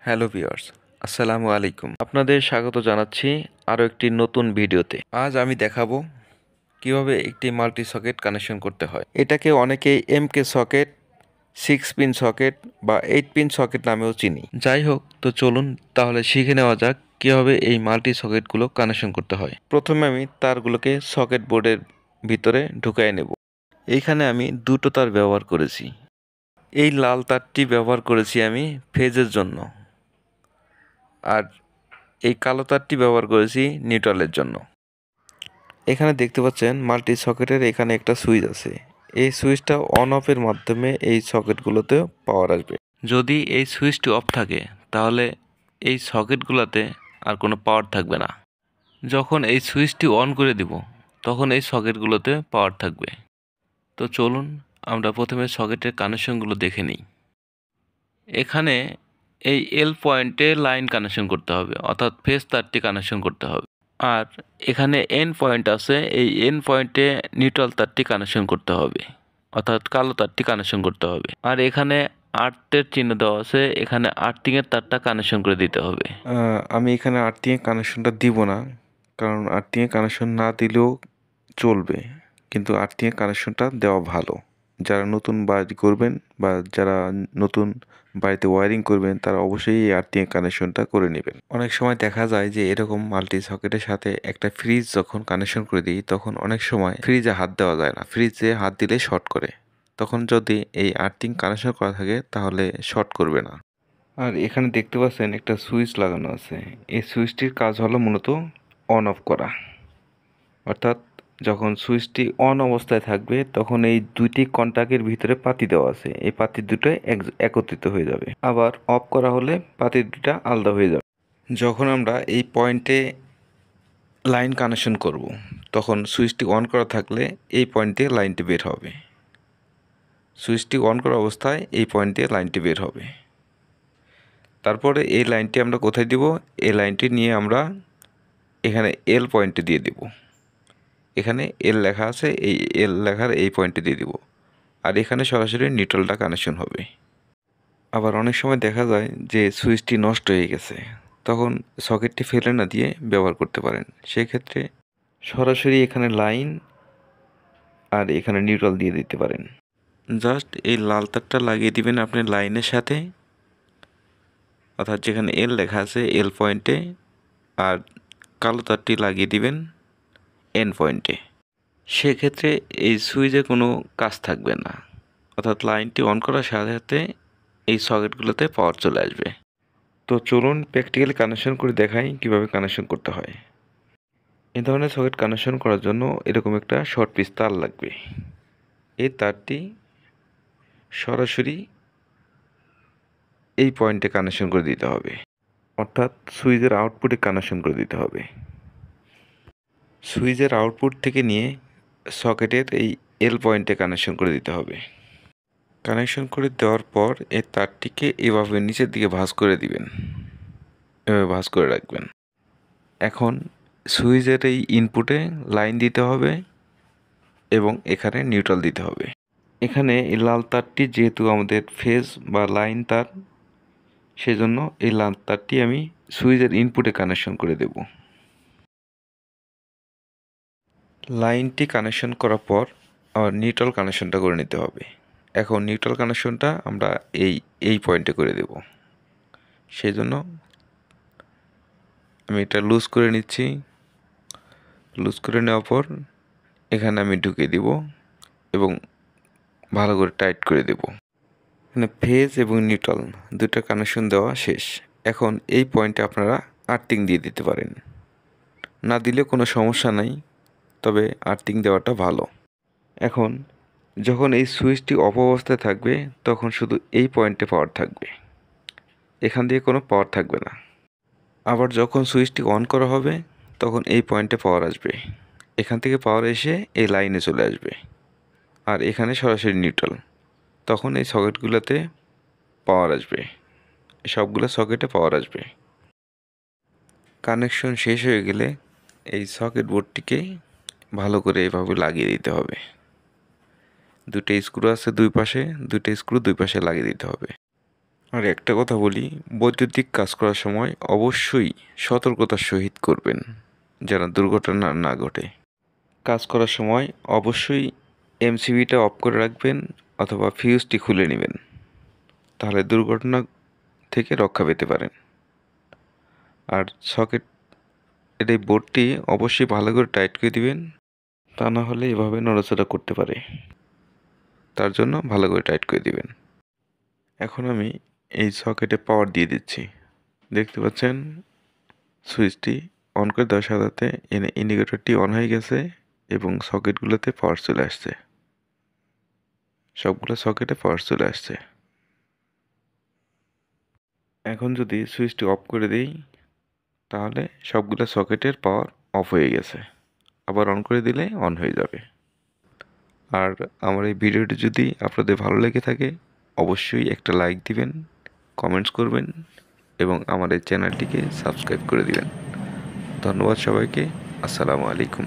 Hello viewers, আসসালামু আলাইকুম। আপনাদের স্বাগত জানাচ্ছি আরও একটি নতুন ভিডিওতে। আজ আমি দেখাবো কিভাবে একটি মাল্টি সকেট কানেকশন করতে হয়। এটাকে অনেকেই এমকে সকেট, 6 পিন সকেট বা 8 পিন সকেট নামেও চিনি। যাই হোক, তো চলুন তাহলে শিখে নেওয়া যাক কিভাবে এই মাল্টি সকেটগুলো কানেকশন করতে হয়। প্রথমে আমি তারগুলোকে সকেট বোর্ডের ভিতরে ঢুকাই নেব। এইখানে আমি দুটো তার ব্যবহার করেছি। এই লাল তারটি ব্যবহার করেছি আমি ফেজের জন্য, আর এই কালো তারটি ব্যবহার করেছি নিউট্রালের জন্য। এখানে দেখতে পাচ্ছেন মাল্টি সকেটের এখানে একটা সুইচ আছে। এই সুইচটা অন অফের মাধ্যমে এই সকেটগুলোতে পাওয়ার আসবে। যদি এই সুইচটি অফ থাকে তাহলে এই সকেটগুলোতে আর কোনো পাওয়ার থাকবে না। যখন এই সুইচটি অন করে দিব তখন এই সকেটগুলোতে পাওয়ার থাকবে। তো চলুন আমরা প্রথমে সকেটের কানেকশনগুলো দেখে নিই। এখানে এই এল পয়েন্টে লাইন কানেকশন করতে হবে, অর্থাৎ ফেজ তারটি কানেকশন করতে হবে। আর এখানে এন পয়েন্ট আছে, এই এন পয়েন্টে নিউট্রাল তারটি কানেকশন করতে হবে, অর্থাৎ কালো তারটি কানেকশন করতে হবে। আর এখানে আর্থের চিহ্ন দেওয়া আছে, এখানে আর্থিংয়ের তারটা কানেকশন করে দিতে হবে। আমি এখানে আর্থিংয়ের কানেকশনটা দিব না, কারণ আর্থিংয়ের কানেকশন না দিলেও চলবে, কিন্তু আর্থিংয়ের কানেকশনটা দেওয়া ভালো। যারা নতুন বাড়ি করবেন বা যারা নতুন বাড়িতে ওয়্যারিং করবেন তারা অবশ্যই এই আর্থিং কানেকশনটা করে নেবেন। অনেক সময় দেখা যায় যে এরকম মাল্টি সকেটের সাথে একটা ফ্রিজ যখন কানেকশন করে দিই তখন অনেক সময় ফ্রিজে হাত দেওয়া যায় না, ফ্রিজে হাত দিলে শর্ট করে। তখন যদি এই আর্থিং কানেকশন করা থাকে তাহলে শর্ট করবে না। আর এখানে দেখতে পাচ্ছেন একটা সুইচ লাগানো আছে। এই সুইচটির কাজ হলো মূলত অন অফ করা, অর্থাৎ যখন সুইচটি অন অবস্থায় থাকবে তখন এই দুইটি কন্টাক্টের ভিতরে পাতি দেওয়া আছে, এই পাতি দুটো একত্রিত হয়ে যাবে। আবার অফ করা হলে পাতি দুটা আলাদা হয়ে যাবে। যখন আমরা এই পয়েন্টে লাইন কানেকশন করব তখন সুইচটি অন করা থাকলে এই পয়েন্ট দিয়ে লাইনটি বের হবে। সুইচটি অন করা অবস্থায় এই পয়েন্ট দিয়ে লাইনটি বের হবে। তারপরে এই লাইনটি আমরা কোথায় দিব? এই লাইনটি নিয়ে আমরা এখানে এল পয়েন্টে দিয়ে দেব। এখানে এল লেখা আছে, এই এল লেখার এই পয়েন্টে দিয়ে দিব। আর এখানে সরাসরি নিউট্রালটা কানেকশন হবে। আবার অনেক সময় দেখা যায় যে সুইচটি নষ্ট হয়ে গেছে, তখন সকেটটি ফেলে না দিয়ে ব্যবহার করতে পারেন। সেক্ষেত্রে সরাসরি এখানে লাইন আর এখানে নিউট্রাল দিয়ে দিতে পারেন। জাস্ট এই লাল তারটা লাগিয়ে দিবেন আপনি লাইনের সাথে, অর্থাৎ যেখানে এল লেখা আছে এল পয়েন্টে, আর কালো তারটি লাগিয়ে দিবেন এন পয়েন্টে। সেক্ষেত্রে এই সুইচে কোনো কাজ থাকবে না, অর্থাৎ লাইনটি অন করার সাথে সাথে এই সকেটগুলোতে পাওয়ার চলে আসবে। তো চলুন প্র্যাকটিক্যালি কানেকশন করে দেখাই কিভাবে কানেকশন করতে হয়। এই ধরনের সকেট কানেকশন করার জন্য এরকম একটা শর্ট পিস তার লাগবে। এই তারটি সরাসরি এই পয়েন্টে কানেকশন করে দিতে হবে, অর্থাৎ সুইচের আউটপুটে কানেকশন করে দিতে হবে। সুইচের আউটপুট থেকে নিয়ে সকেটের এই এল পয়েন্টে কানেকশন করে দিতে হবে। কানেকশন করে দেওয়ার পর এই তারটিকে এভাবে নিচের দিকে ভাঁজ করে দিবেন, এভাবে ভাঁজ করে রাখবেন। এখন সুইচের এই ইনপুটে লাইন দিতে হবে এবং এখানে নিউট্রাল দিতে হবে। এখানে এই লাল তারটি যেহেতু আমাদের ফেজ বা লাইন তার, সেজন্য এই লাল তারটি আমি সুইচের ইনপুটে কানেকশন করে দেব। লাইনটি কানেকশন করার পর আবার নিউট্রাল কানেকশনটা করে নিতে হবে। এখন নিউট্রাল কানেকশনটা আমরা এই পয়েন্টে করে দেব। সেজন্য আমি এটা লুজ করে নিচ্ছি। লুজ করে নেওয়ার পর এখানে আমি ঢুকিয়ে দিব এবং ভালো করে টাইট করে দেব। এখানে ফেজ এবং নিউট্রাল দুটো কানেকশন দেওয়া শেষ। এখন এই পয়েন্টে আপনারা আর্থিং দিয়ে দিতে পারেন, না দিলে কোনো সমস্যা নাই, তবে আর্থিং দেওয়াটা ভালো। এখন যখন এই সুইচটি অফ অবস্থায় থাকবে তখন শুধু এই পয়েন্টে পাওয়ার থাকবে, এখান দিয়ে কোনো পাওয়ার থাকবে না। আবার যখন সুইচটি অন করা হবে তখন এই পয়েন্টে পাওয়ার আসবে, এখান থেকে পাওয়ার এসে এই লাইনে চলে আসবে, আর এখানে সরাসরি নিউট্রাল। তখন এই সকেটগুলোতে পাওয়ার আসবে, সবগুলো সকেটে পাওয়ার আসবে। কানেকশন শেষ হয়ে গেলে এই সকেট বোর্ডটিকে ভালো করে এভাবে লাগিয়ে দিতে হবে। দুটো স্ক্রু আছে দুই পাশে, দুটো স্ক্রু দুই পাশে লাগিয়ে দিতে হবে। আর একটা কথা বলি, বৈদ্যুতিক কাজ করার সময় অবশ্যই সতর্কতার সহিত করবেন, যেন দুর্ঘটনা না ঘটে। কাজ করার সময় অবশ্যই এমসিবিটা অফ করে রাখবেন অথবা ফিউজটি খুলে নেবেন, তাহলে দুর্ঘটনা থেকে রক্ষা পেতে পারেন। আর এই বোর্ডটি অবশ্যই ভালো করে টাইট করে দিবেন, তা না হলে এভাবে নড়াচড়া করতে পারে। তার জন্য ভালো করে টাইট করে দিবেন। এখন আমি এই সকেটে পাওয়ার দিয়ে দিচ্ছি। দেখতে পাচ্ছেন সুইচটি অন করে দেওয়ার সাথে সাথে ইন্ডিকেটরটি অন হয়ে গেছে এবং সকেটগুলোতে পাওয়ার চলে আসছে। সবগুলো সকেটে পাওয়ার চলে আসছে। এখন যদি সুইচটি অফ করে দিই, তাহলে সবগুলো সকেটের পাওয়ার অফ হয়ে গেছে। আবার অন করে দিলে অন হয়ে যাবে। আর আমার এই ভিডিওটি যদি আপনাদের ভালো লেগে থাকে, অবশ্যই একটা লাইক দিবেন, কমেন্টস করবেন এবং আমার এই চ্যানেলটিকে সাবস্ক্রাইব করে দিবেন। ধন্যবাদ সবাইকে। আসসালামু আলাইকুম।